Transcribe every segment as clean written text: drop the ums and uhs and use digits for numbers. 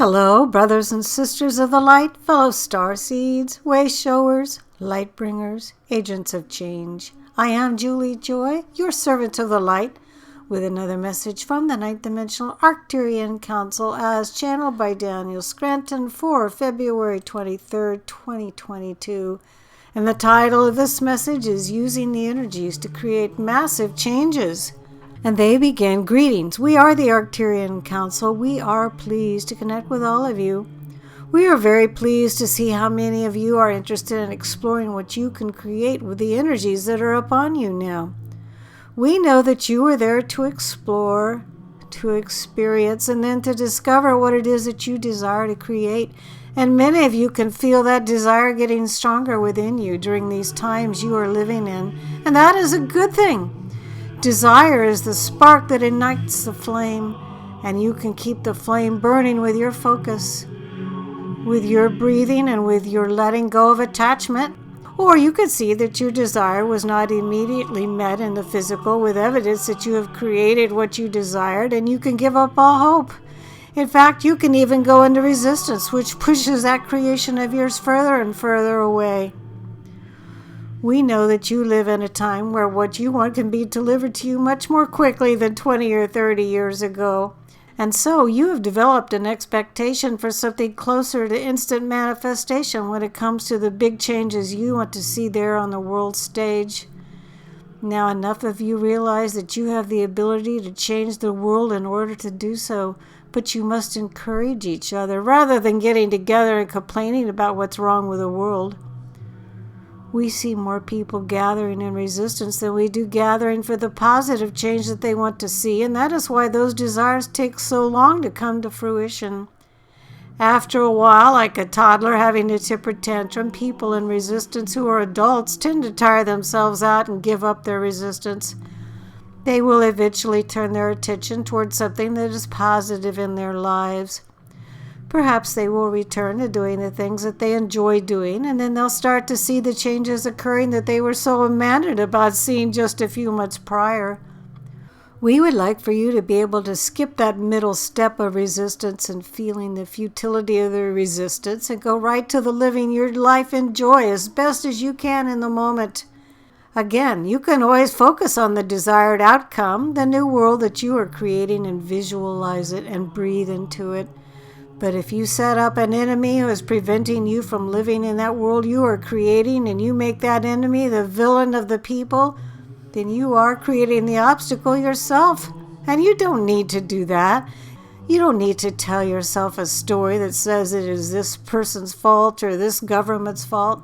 Hello, brothers and sisters of the light, fellow star seeds, way showers, light bringers, agents of change. I am Julie Joy, your servant of the light, with another message from the ninth dimensional Arcturian Council as channeled by Daniel Scranton for February 23rd, 2022. And the title of this message is Using the Energies to Create Massive Changes. And they begin, greetings. We are the Arcturian Council. We are pleased to connect with all of you. We are very pleased to see how many of you are interested in exploring what you can create with the energies that are upon you now. We know that you are there to explore, to experience, and then to discover what it is that you desire to create. And many of you can feel that desire getting stronger within you during these times you are living in. And that is a good thing. Desire is the spark that ignites the flame, and you can keep the flame burning with your focus, with your breathing, and with your letting go of attachment. Or you could see that your desire was not immediately met in the physical with evidence that you have created what you desired, and you can give up all hope. In fact, you can even go into resistance, which pushes that creation of yours further and further away. We know that you live in a time where what you want can be delivered to you much more quickly than 20 or 30 years ago. And so you have developed an expectation for something closer to instant manifestation when it comes to the big changes you want to see there on the world stage. Now enough of you realize that you have the ability to change the world in order to do so, but you must encourage each other rather than getting together and complaining about what's wrong with the world. We see more people gathering in resistance than we do gathering for the positive change that they want to see, and that is why those desires take so long to come to fruition. After a while, like a toddler having a temper tantrum, people in resistance who are adults tend to tire themselves out and give up their resistance. They will eventually turn their attention towards something that is positive in their lives. Perhaps they will return to doing the things that they enjoy doing, and then they'll start to see the changes occurring that they were so enamored about seeing just a few months prior. We would like for you to be able to skip that middle step of resistance and feeling the futility of the resistance and go right to the living your life in joy as best as you can in the moment. Again, you can always focus on the desired outcome, the new world that you are creating, and visualize it and breathe into it. But if you set up an enemy who is preventing you from living in that world you are creating, and you make that enemy the villain of the people, then you are creating the obstacle yourself. And you don't need to do that. You don't need to tell yourself a story that says it is this person's fault or this government's fault.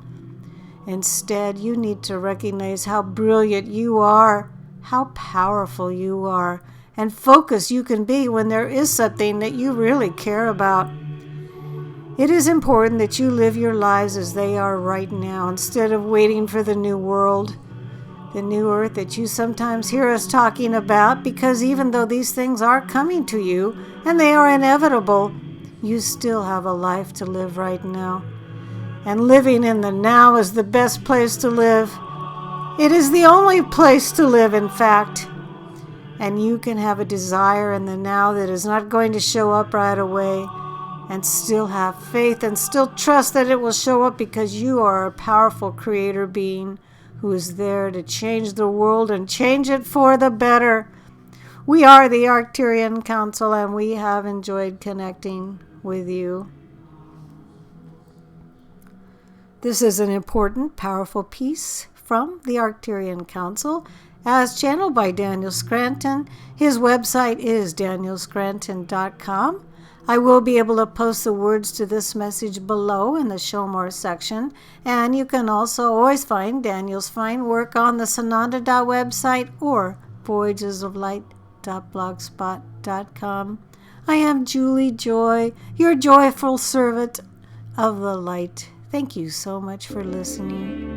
Instead, you need to recognize how brilliant you are, how powerful you are, and focused you can be when there is something that you really care about. It is important that you live your lives as they are right now instead of waiting for the new world, the new earth that you sometimes hear us talking about, because even though these things are coming to you and they are inevitable, you still have a life to live right now. And living in the now is the best place to live. It is the only place to live, in fact. And you can have a desire in the now that is not going to show up right away, and still have faith and still trust that it will show up, because you are a powerful creator being who is there to change the world and change it for the better. We are the Arcturian Council, and we have enjoyed connecting with you. This is an important, powerful piece from the Arcturian Council as channeled by Daniel Scranton. His website is danielscranton.com. I will be able to post the words to this message below in the Show More section, and you can also always find Daniel's fine work on the Sananda website or voyagesoflight.blogspot.com. I am Julie Joy, your joyful servant of the light. Thank you so much for listening.